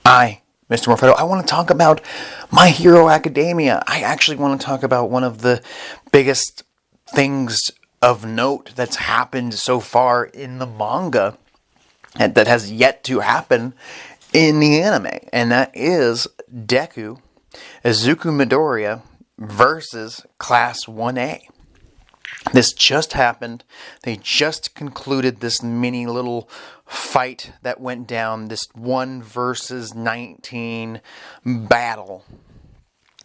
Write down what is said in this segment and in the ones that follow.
I, Mr. Morfetto, I want to talk about My Hero Academia. I actually want to talk about one of the biggest things of note that's happened so far in the manga and that has yet to happen in the anime. And that is Deku, Izuku Midoriya versus Class 1A. This just happened. They just concluded this mini little fight that went down, this 1 versus 19 battle.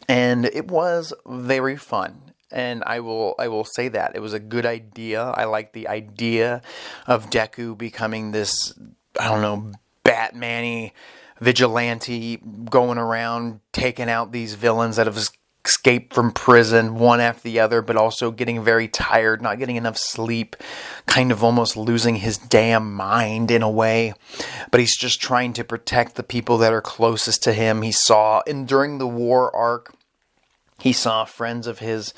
And it was very fun. And I will say that. It was a good idea. I like the idea of Deku becoming this, I don't know, Batman-y vigilante going around taking out these villains that have escaped from prison one after the other, but also getting very tired, not getting enough sleep, kind of almost losing his damn mind in a way. But he's just trying to protect the people that are closest to him. He saw, and during the war arc, he saw friends of his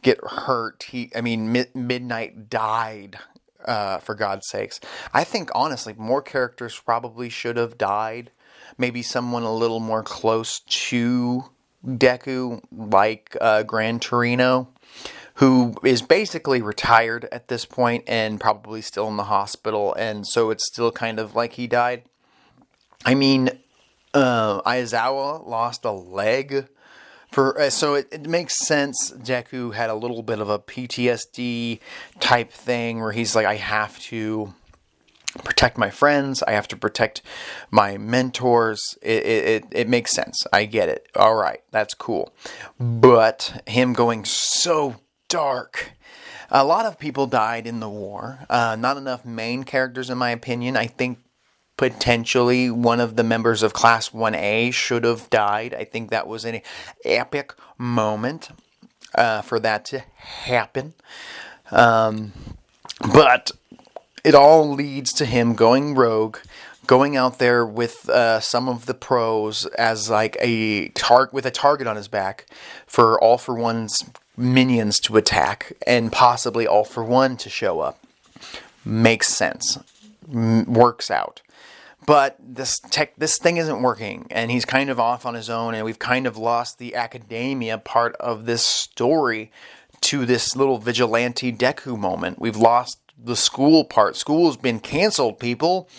get hurt. Midnight died, for God's sakes. I think, honestly, more characters probably should have died. Maybe someone a little more close to Deku, like Gran Torino, who is basically retired at this point and probably still in the hospital, and so it's still kind of like he died. Aizawa lost a leg, so it makes sense. Deku had a little bit of a PTSD type thing where he's like, I have to protect my friends, I have to protect my mentors. It makes sense. I get it. All right, that's cool. But him going so dark. A lot of people died in the war. Not enough main characters, in my opinion. I think potentially one of the members of Class 1A should have died. I think that was an epic moment for that to happen. But it all leads to him going rogue, going out there with some of the pros as like with a target on his back for All For One's minions to attack and possibly All For One to show up. Makes sense. Works out. But this thing isn't working, and he's kind of off on his own, and we've kind of lost the academia part of this story to this little vigilante Deku moment. We've lost the school part. School's been canceled, people.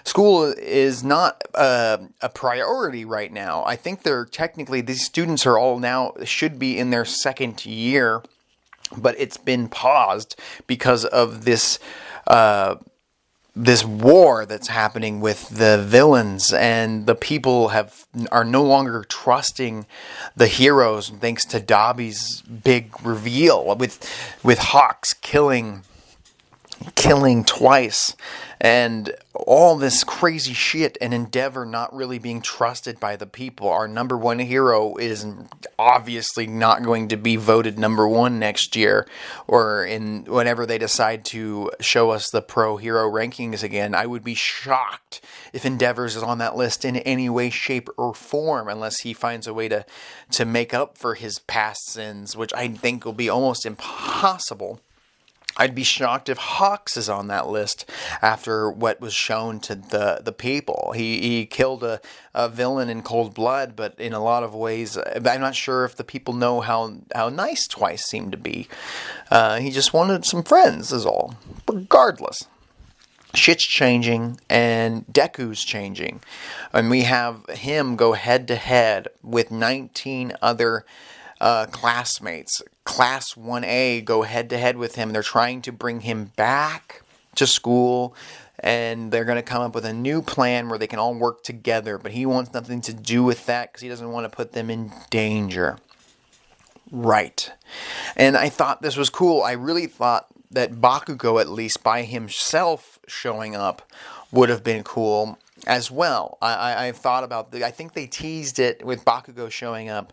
School is not a priority right now. I think these students are all now, should be in their second year, but it's been paused because of this war that's happening with the villains, and the people are no longer trusting the heroes thanks to Dabi's big reveal with Hawks killing twice, and all this crazy shit, and Endeavor not really being trusted by the people. Our number one hero is obviously not going to be voted number one next year, or whenever they decide to show us the pro hero rankings again. I would be shocked if Endeavors is on that list in any way, shape, or form, unless he finds a way to make up for his past sins, which I think will be almost impossible. I'd be shocked if Hawks is on that list after what was shown to the people. He killed a villain in cold blood, but in a lot of ways, I'm not sure if the people know how nice Twice seemed to be. He just wanted some friends, is all. Regardless, shit's changing, and Deku's changing. And we have him go head-to-head with 19 other classmates. Class 1A go head-to-head with him. They're trying to bring him back to school, and they're going to come up with a new plan where they can all work together, but he wants nothing to do with that because he doesn't want to put them in danger. Right. And I thought this was cool. I really thought that Bakugo, at least by himself showing up, would have been cool as well. I've thought about I think they teased it with Bakugo showing up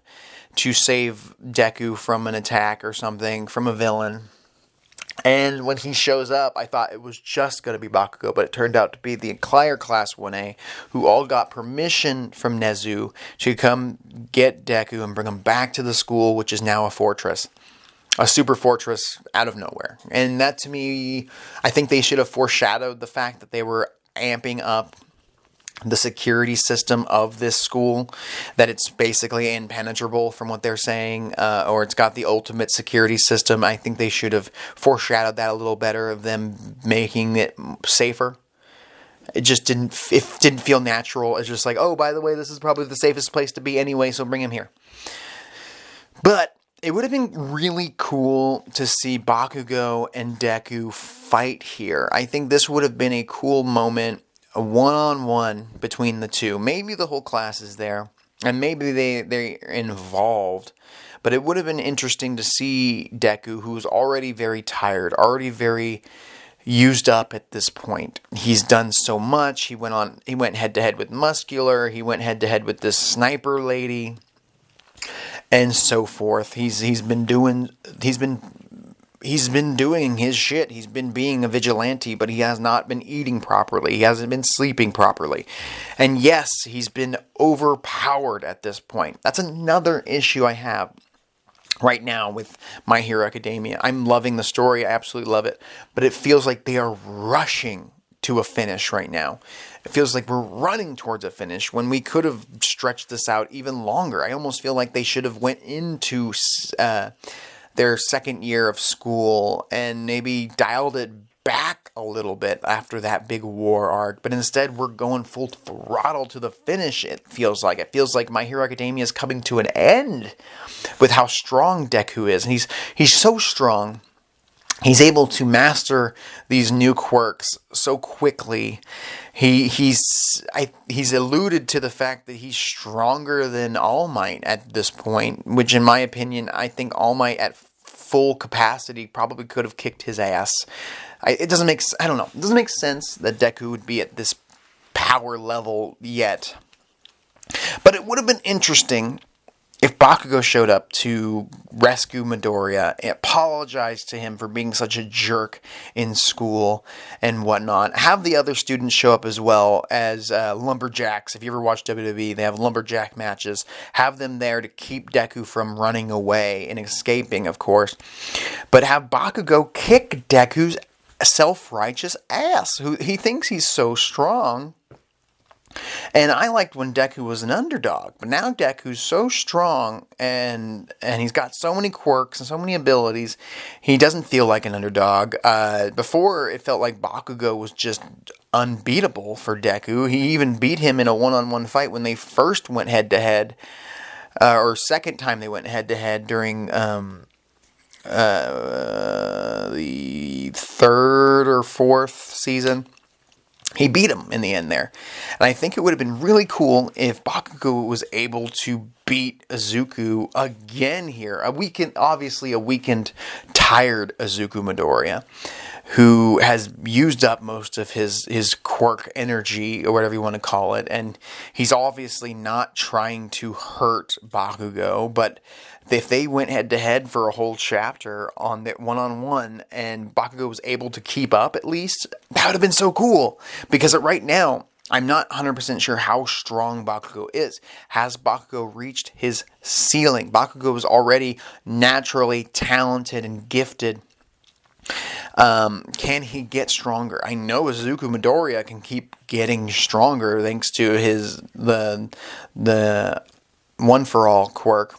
to save Deku from an attack or something, from a villain. And when he shows up, I thought it was just going to be Bakugo, but it turned out to be the entire Class 1A, who all got permission from Nezu to come get Deku and bring him back to the school, which is now a fortress. A super fortress out of nowhere. And that, to me, I think they should have foreshadowed the fact that they were amping up the security system of this school, that it's basically impenetrable from what they're saying, or it's got the ultimate security system. I think they should have foreshadowed that a little better, of them making it safer. It just didn't feel natural. It's just like, oh, by the way, this is probably the safest place to be anyway, so bring him here. But it would have been really cool to see Bakugo and Deku fight here. I think this would have been a cool moment, a one-on-one between the two. Maybe the whole class is there, and maybe they're involved. But it would have been interesting to see Deku, who's already very tired, already very used up at this point. He's done so much. He went head-to-head with Muscular. He went head-to-head with this sniper lady, and so forth. He's been doing his shit. He's been being a vigilante, but he has not been eating properly. He hasn't been sleeping properly. And yes, he's been overpowered at this point. That's another issue I have right now with My Hero Academia. I'm loving the story. I absolutely love it. But it feels like they are rushing to a finish right now. It feels like we're running towards a finish when we could have stretched this out even longer. I almost feel like they should have went into their second year of school and maybe dialed it back a little bit after that big war arc. But instead, we're going full throttle to the finish, it feels like. It feels like My Hero Academia is coming to an end with how strong Deku is. And he's so strong. He's able to master these new quirks so quickly. He's alluded to the fact that he's stronger than All Might at this point, which in my opinion, I think All Might at full capacity probably could have kicked his ass. It doesn't make sense that Deku would be at this power level yet. But it would have been interesting if Bakugo showed up to rescue Midoriya, apologize to him for being such a jerk in school and whatnot. Have the other students show up as well as lumberjacks. If you ever watch WWE, they have lumberjack matches. Have them there to keep Deku from running away and escaping, of course. But have Bakugo kick Deku's self-righteous ass. Who he thinks he's so strong. And I liked when Deku was an underdog, but now Deku's so strong and he's got so many quirks and so many abilities, he doesn't feel like an underdog. Before, it felt like Bakugo was just unbeatable for Deku. He even beat him in a one-on-one fight when they first went head-to-head, or second time they went head-to-head during the third or fourth season. He beat him in the end there. And I think it would have been really cool if Bakugo was able to beat Izuku again here. A weakened, tired Izuku Midoriya, who has used up most of his quirk energy, or whatever you want to call it. And he's obviously not trying to hurt Bakugo, but if they went head-to-head for a whole chapter on the one-on-one and Bakugo was able to keep up at least, that would have been so cool. Because right now, I'm not 100% sure how strong Bakugo is. Has Bakugo reached his ceiling? Bakugo is already naturally talented and gifted. Can he get stronger? I know Izuku Midoriya can keep getting stronger thanks to the one-for-all quirk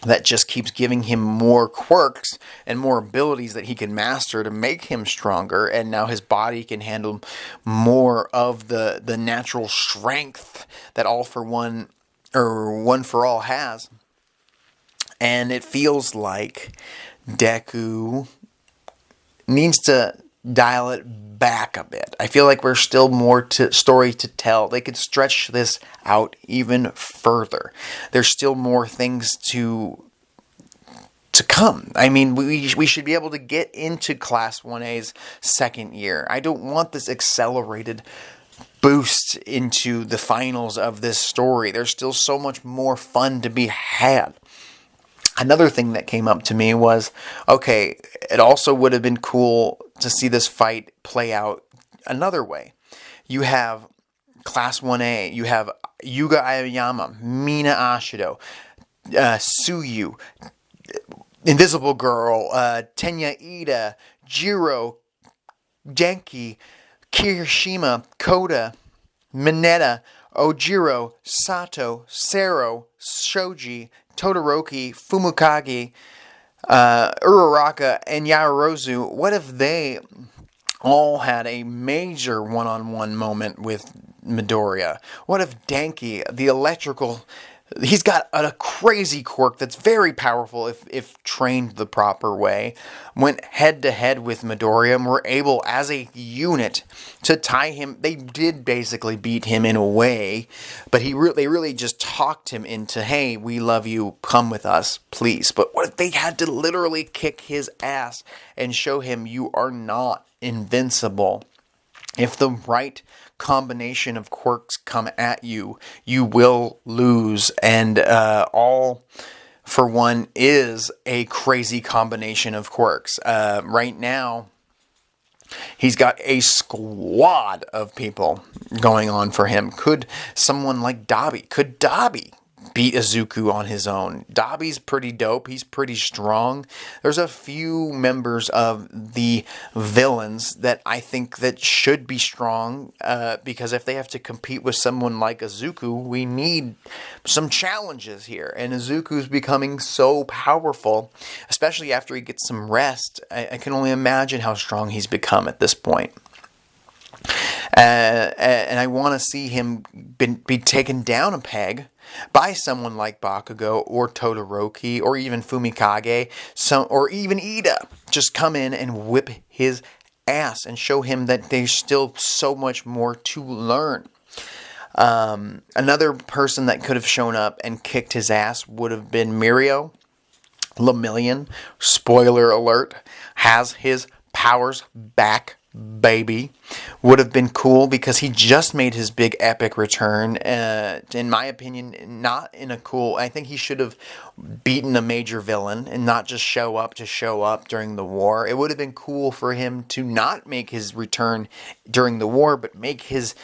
that just keeps giving him more quirks and more abilities that he can master to make him stronger, and now his body can handle more of the natural strength that All for One or One for All has. And it feels like Deku needs to dial it back a bit. I feel like we're still more story to tell. They could stretch this out even further. There's still more things to come. I mean, we should be able to get into Class 1A's second year. I don't want this accelerated boost into the finals of this story. There's still so much more fun to be had. Another thing that came up to me was, okay, it also would have been cool to see this fight play out another way. You have Class 1A, you have Yuga Aoyama, Mina Ashido, Suyu, Invisible Girl, Tenya Ida, Jiro, Denki, Kirishima, Koda, Mineta, Ojiro, Sato, Sero, Shoji, Todoroki, Fumikage, Uraraka, and Yaoyorozu, what if they all had a major one-on-one moment with Midoriya? What if Denki, the electrical... He's got a crazy quirk that's very powerful if trained the proper way. Went head-to-head with Midoriya and were able, as a unit, to tie him. They did basically beat him in a way, but they really just talked him into, hey, we love you, come with us, please. But what if they had to literally kick his ass and show him you are not invincible? If the right combination of quirks come at you, you will lose. And All for One is a crazy combination of quirks. Right now, he's got a squad of people going on for him. Could someone like Dabi, beat Izuku on his own? Dabi's pretty dope. He's pretty strong. There's a few members of the villains that I think that should be strong, because if they have to compete with someone like Izuku, we need some challenges here. And Izuku's becoming so powerful, especially after he gets some rest. I can only imagine how strong he's become at this point. And I want to see him be taken down a peg by someone like Bakugo or Todoroki or even Fumikage, or even Ida. Just come in and whip his ass and show him that there's still so much more to learn. Another person that could have shown up and kicked his ass would have been Mirio. Lemillion, spoiler alert, has his powers back, baby. Would have been cool because he just made his big epic return. In my opinion, not in a cool... I think he should have beaten a major villain and not just show up to show up during the war. It would have been cool for him to not make his return during the war, but make his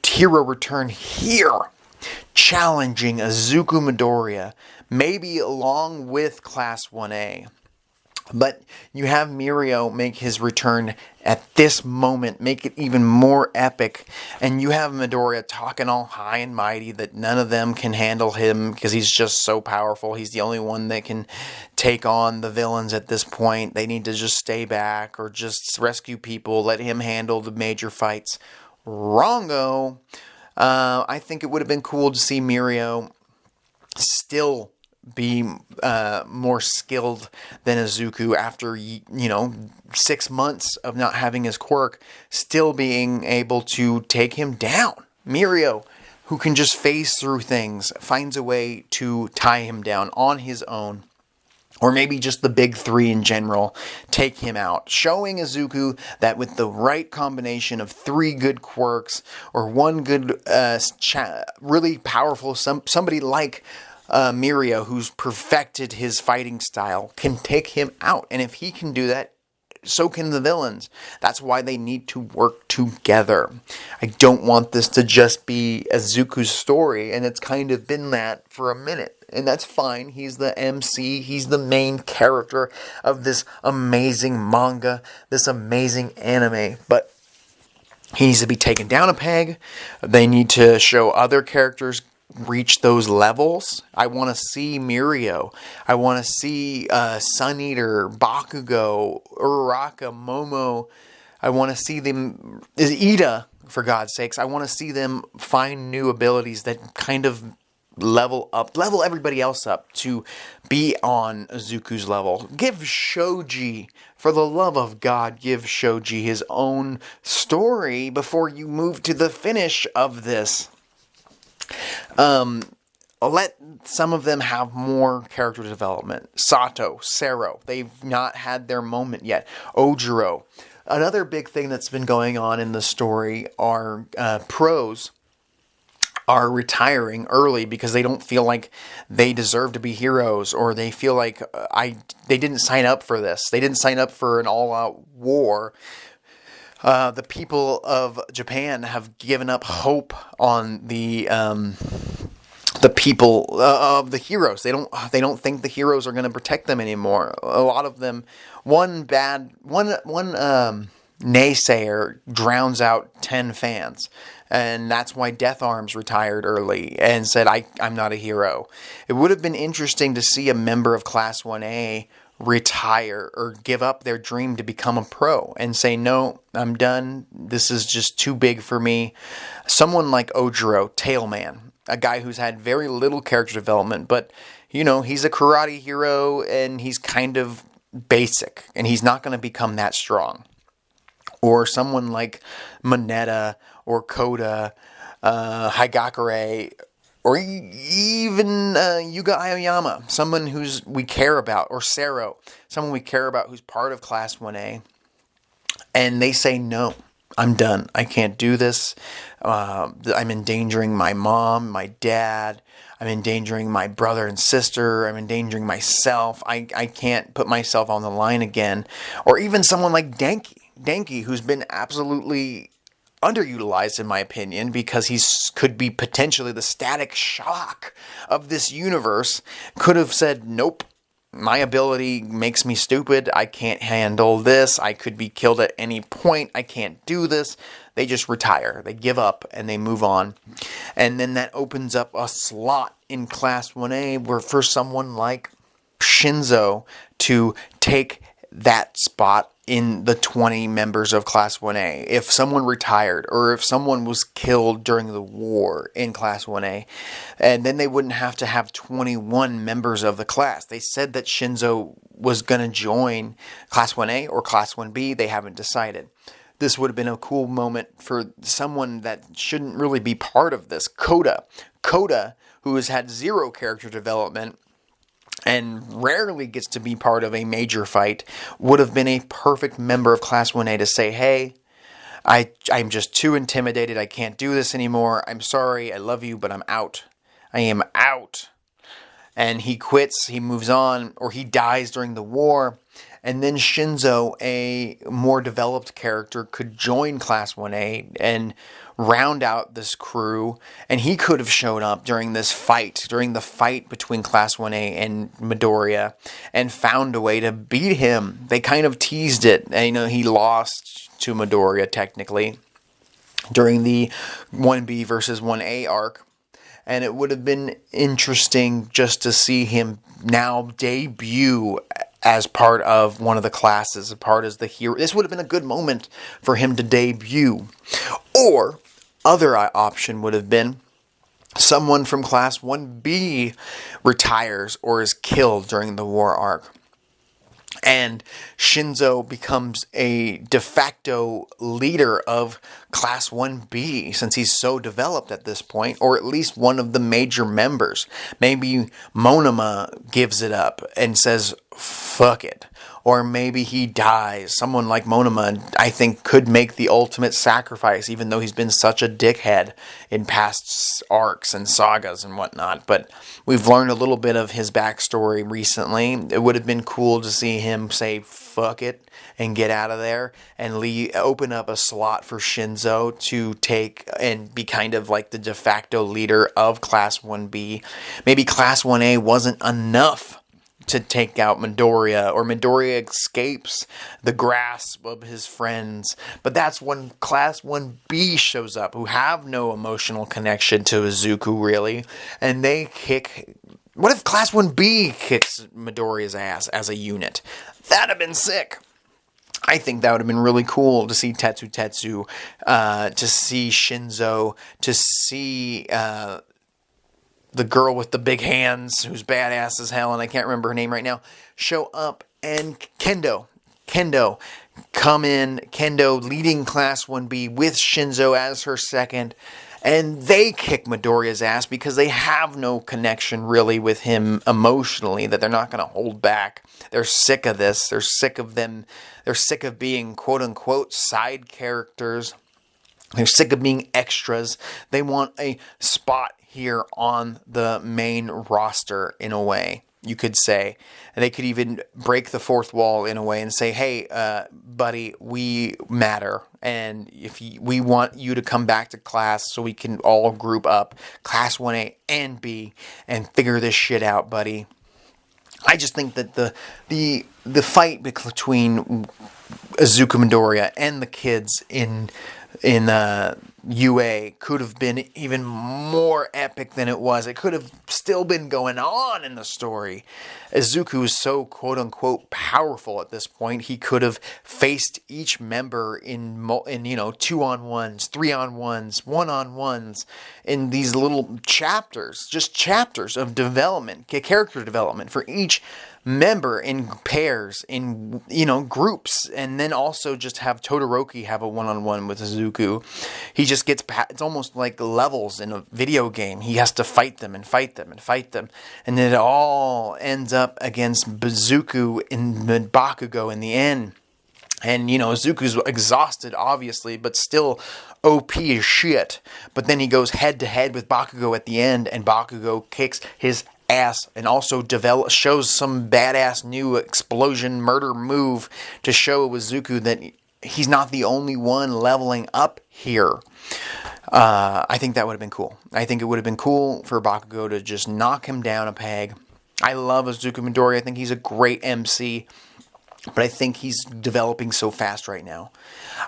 hero return here, challenging Izuku Midoriya, maybe along with Class 1A. But you have Mirio make his return at this moment, make it even more epic. And you have Midoriya talking all high and mighty that none of them can handle him because he's just so powerful. He's the only one that can take on the villains at this point. They need to just stay back or just rescue people, let him handle the major fights. Wrongo. I think it would have been cool to see Mirio still be more skilled than Izuku after 6 months of not having his quirk, still being able to take him down. Mirio, who can just phase through things, finds a way to tie him down on his own. Or maybe just the big three in general take him out. Showing Izuku that with the right combination of 3 good quirks or 1 good, really powerful, somebody like Mirio, who's perfected his fighting style, can take him out. And if he can do that, so can the villains. That's why they need to work together. I don't want this to just be Izuku's story, and it's kind of been that for a minute. And that's fine. He's the MC. He's the main character of this amazing manga, this amazing anime. But he needs to be taken down a peg. They need to show other characters reach those levels. I want to see Mirio. I want to see Sun Eater, Bakugo, Uraraka, Momo. I want to see them... Ida, for God's sakes. I want to see them find new abilities that kind of level everybody else up to be on Izuku's level. Give Shoji, for the love of God, give Shoji his own story before you move to the finish of this. Let some of them have more character development. Sato, Sero, they've not had their moment yet. Ojiro. Another big thing that's been going on in the story are pros are retiring early because they don't feel like they deserve to be heroes, or they feel like they didn't sign up for this. They didn't sign up for an all-out war. The people of Japan have given up hope on the people of the heroes. They don't think the heroes are going to protect them anymore. A lot of them, one naysayer drowns out 10 fans. And that's why Death Arms retired early and said, I'm not a hero. It would have been interesting to see a member of Class 1A retire or give up their dream to become a pro and say, no, I'm done. This is just too big for me. Someone like Ojiro, Tailman, a guy who's had very little character development, but, he's a karate hero and he's kind of basic and he's not going to become that strong. Or someone like Mineta or Koda, Higakure, or even Yuga Aoyama, someone we care about, or Sero, someone we care about who's part of Class 1A, and they say, no, I'm done. I can't do this. I'm endangering my mom, my dad. I'm endangering my brother and sister. I'm endangering myself. I can't put myself on the line again. Or even someone like Denki, who's been absolutely underutilized in my opinion because could be potentially the Static Shock of this universe, could have said, nope, my ability makes me stupid, I can't handle this, I could be killed at any point, I can't do this. They just retire, they give up, and they move on. And then that opens up a slot in Class 1A where for someone like Shinzo to take that spot in the 20 members of Class 1A. If someone retired or if someone was killed during the war in Class 1A, and then they wouldn't have to have 21 members of the class. They said that Shinzo was going to join Class 1A or Class 1B. They haven't decided. This would have been a cool moment for someone that shouldn't really be part of this. Koda, who has had zero character development and rarely gets to be part of a major fight, would have been a perfect member of Class 1A to say, hey, I'm just too intimidated, I can't do this anymore, I'm sorry, I love you, but I'm out. I am out. And he quits, he moves on, or he dies during the war, and then Shinzo, a more developed character, could join Class 1A and round out this crew, and he could have shown up during the fight between Class 1A and Midoriya, and found a way to beat him. They kind of teased it. He lost to Midoriya, technically, during the 1B versus 1A arc, and it would have been interesting just to see him now debut as part of one of the classes, a part as the hero. This would have been a good moment for him to debut. Or, other option would have been someone from Class 1B retires or is killed during the war arc. And Shinzo becomes a de facto leader of Class 1B since he's so developed at this point, or at least one of the major members. Maybe Monoma gives it up and says, fuck it. Or maybe he dies. Someone like Monoma, I think, could make the ultimate sacrifice, even though he's been such a dickhead in past arcs and sagas and whatnot. But we've learned a little bit of his backstory recently. It would have been cool to see him say, fuck it, and get out of there, and open up a slot for Shinzo to take and be kind of like the de facto leader of Class 1B. Maybe Class 1A wasn't enough to take out Midoriya, or Midoriya escapes the grasp of his friends. But that's when Class 1B shows up, who have no emotional connection to Izuku, really, and they kick... What if Class 1B kicks Midoriya's ass as a unit? That'd have been sick. I think that would have been really cool to see Tetsu, to see Shinzo, to see... the girl with the big hands, who's badass as hell, and I can't remember her name right now, show up, and Kendo come in, Kendo leading Class 1B with Shinzo as her second, and they kick Midoriya's ass because they have no connection really with him emotionally, that they're not going to hold back. They're sick of this. They're sick of them. They're sick of being quote-unquote side characters. They're sick of being extras. They want a spot here on the main roster, in a way, you could say. And they could even break the fourth wall in a way and say, hey, buddy, we matter. And we want you to come back to class so we can all group up, Class 1A and B, and figure this shit out, buddy. I just think that the fight between Izuku Midoriya and the kids in UA could have been even more epic than it was. It could have still been going on in the story. Izuku is so quote-unquote powerful at this point. He could have faced each member in 2-on-1s, 3-on-1s, 1-on-1s in these little chapters, just chapters of development, character development for each member in pairs, in groups, and then also just have Todoroki have a 1-on-1 with Izuku. He just gets, it's almost like levels in a video game. He has to fight them and fight them and fight them, and then it all ends up against Izuku in Bakugo in the end. And, Izuku's exhausted, obviously, but still OP as shit. But then he goes head-to-head with Bakugo at the end, and Bakugo kicks his ass and also shows some badass new explosion murder move to show Izuku that he's not the only one leveling up here. I think that would have been cool. I think it would have been cool for Bakugo to just knock him down a peg. I love Izuku Midoriya. I think he's a great MC. But I think he's developing so fast right now.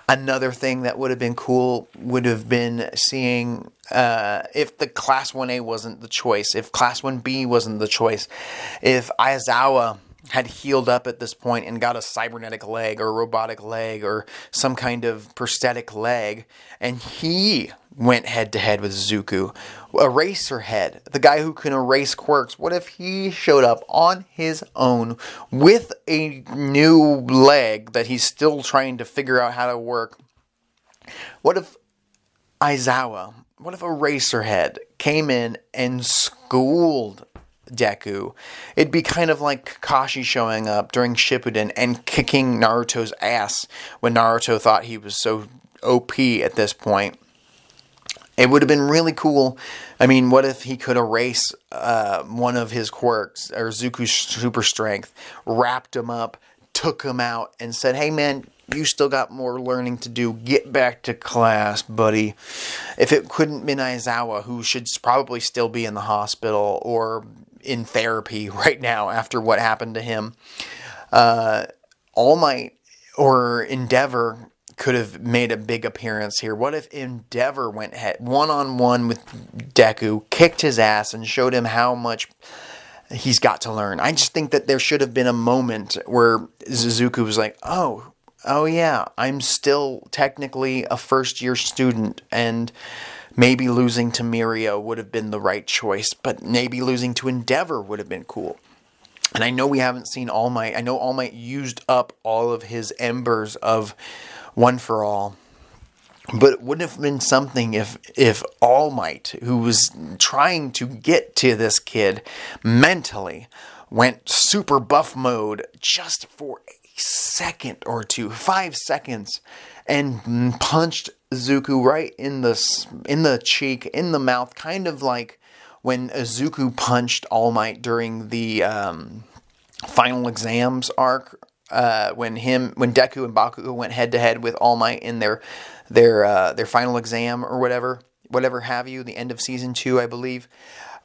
Another thing that would have been cool would have been seeing if the Class 1A wasn't the choice, if Class 1B wasn't the choice, if Aizawa had healed up at this point and got a cybernetic leg or a robotic leg or some kind of prosthetic leg, and he went head-to-head with Izuku. Eraserhead, the guy who can erase quirks, what if he showed up on his own with a new leg that he's still trying to figure out how to work? What if Eraserhead came in and schooled Deku? It'd be kind of like Kakashi showing up during Shippuden and kicking Naruto's ass when Naruto thought he was so OP at this point. It would have been really cool. I mean, what if he could erase one of his quirks, or Zuku's super strength, wrapped him up, took him out, and said, hey man, you still got more learning to do. Get back to class, buddy. If it couldn't been Aizawa, who should probably still be in the hospital or in therapy right now after what happened to him, All Might or Endeavor could have made a big appearance here. What if Endeavor went one-on-one with Deku, kicked his ass, and showed him how much he's got to learn? I just think that there should have been a moment where Izuku was like, oh yeah, I'm still technically a first-year student, and maybe losing to Mirio would have been the right choice, but maybe losing to Endeavor would have been cool. And I know we haven't seen All Might. I know All Might used up all of his embers of One for All. But it would have been something if All Might, who was trying to get to this kid mentally, went super buff mode just for a second or two, 5 seconds, and punched Izuku right in the cheek, in the mouth, kind of like when Izuku punched All Might during the final exams arc. When Deku and Bakugo went head to head with All Might in their final exam or whatever have you, the end of season 2, I believe.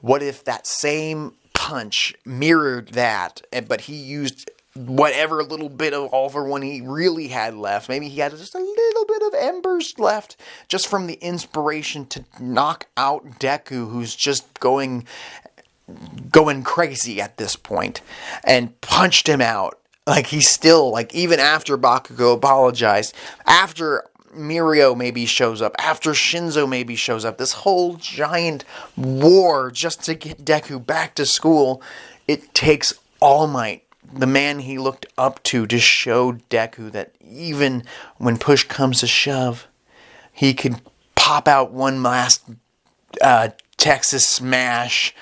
What if that same punch mirrored that, but he used whatever little bit of All for One he really had left? Maybe he had just a little bit of embers left, just from the inspiration to knock out Deku, who's just going crazy at this point, and punched him out. Like, he's still, like, even after Bakugo apologized, after Mirio maybe shows up, after Shinzo maybe shows up, this whole giant war just to get Deku back to school, it takes All Might, the man he looked up to show Deku that even when push comes to shove, he could pop out one last Texas smash,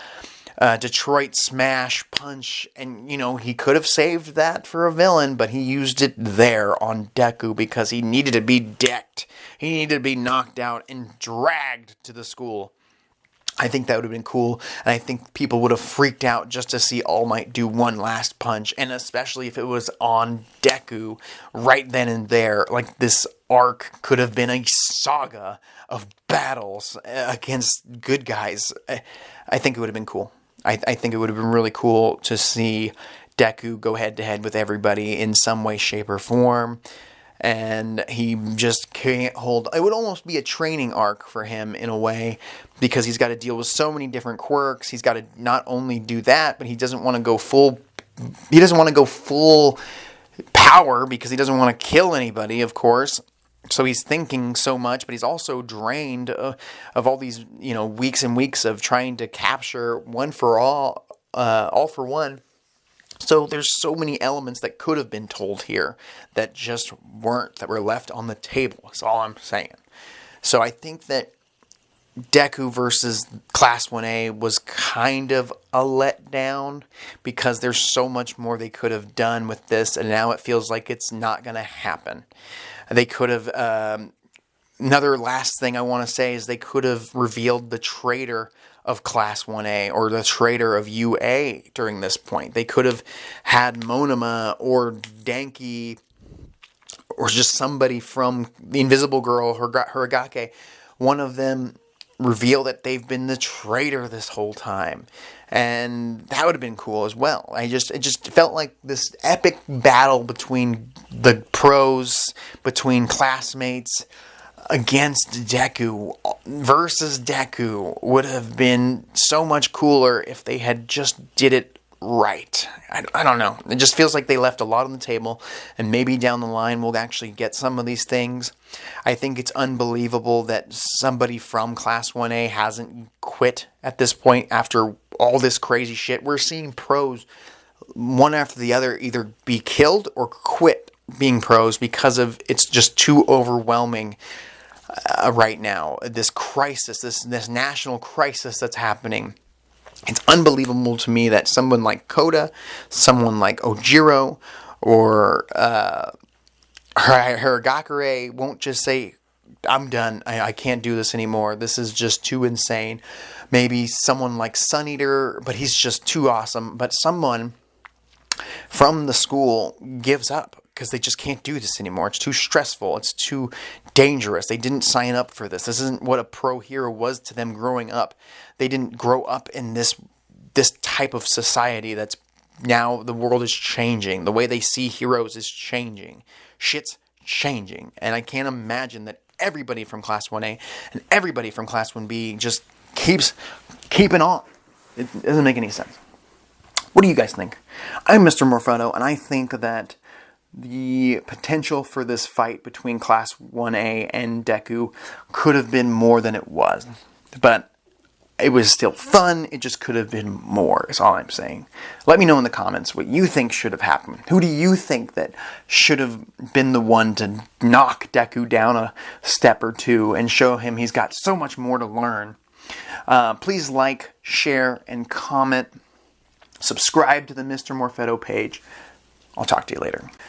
Detroit smash punch, and he could have saved that for a villain, but he used it there on Deku because he needed to be decked. He needed to be knocked out and dragged to the school. I think that would have been cool, and I think people would have freaked out just to see All Might do one last punch, and especially if it was on Deku right then and there. Like, this arc could have been a saga of battles against good guys. I think it would have been cool. I think it would have been really cool to see Deku go head-to-head with everybody in some way, shape, or form. And he just can't hold... It would almost be a training arc for him in a way, because he's got to deal with so many different quirks. He's got to not only do that, but he doesn't want to go full... He doesn't want to go full power because he doesn't want to kill anybody, of course. So he's thinking so much, but he's also drained of all these, weeks and weeks of trying to capture one for all for one. So there's so many elements that could have been told here that just weren't, that were left on the table. That's all I'm saying. So I think that Deku versus Class 1A was kind of a letdown, because there's so much more they could have done with this, and now it feels like it's not going to happen. They could have... another last thing I want to say is they could have revealed the traitor of Class 1A, or the traitor of UA during this point. They could have had Monoma or Denki, or just somebody from the Invisible Girl, Hiragake, one of them reveal that they've been the traitor this whole time. And that would have been cool as well. It just felt like this epic battle between the pros, between classmates, against Deku versus Deku would have been so much cooler if they had just did it right. I don't know. It just feels like they left a lot on the table, and maybe down the line we'll actually get some of these things. I think it's unbelievable that somebody from Class 1A hasn't quit at this point after all this crazy shit. We're seeing pros, one after the other, either be killed or quit being pros because of it's just too overwhelming. Right now, this crisis, this national crisis that's happening. It's unbelievable to me that someone like Koda, someone like Ojiro, or Hiragakure won't just say, I'm done, I can't do this anymore, this is just too insane. Maybe someone like Sun Eater, but he's just too awesome. But someone from the school gives up because they just can't do this anymore. It's too stressful. It's too dangerous. They didn't sign up for this. This isn't what a pro hero was to them growing up. They didn't grow up in this type of society that's now the world is changing. The way they see heroes is changing. Shit's changing. And I can't imagine that everybody from Class 1A and everybody from Class 1B just keeps keeping on. It doesn't make any sense. What do you guys think? I'm Mr. Morphoto, and I think that the potential for this fight between Class 1A and Deku could have been more than it was. But it was still fun. It just could have been more, is all I'm saying. Let me know in the comments what you think should have happened. Who do you think that should have been the one to knock Deku down a step or two and show him he's got so much more to learn? Please like, share, and comment. Subscribe to the Mr. Morphetto page. I'll talk to you later.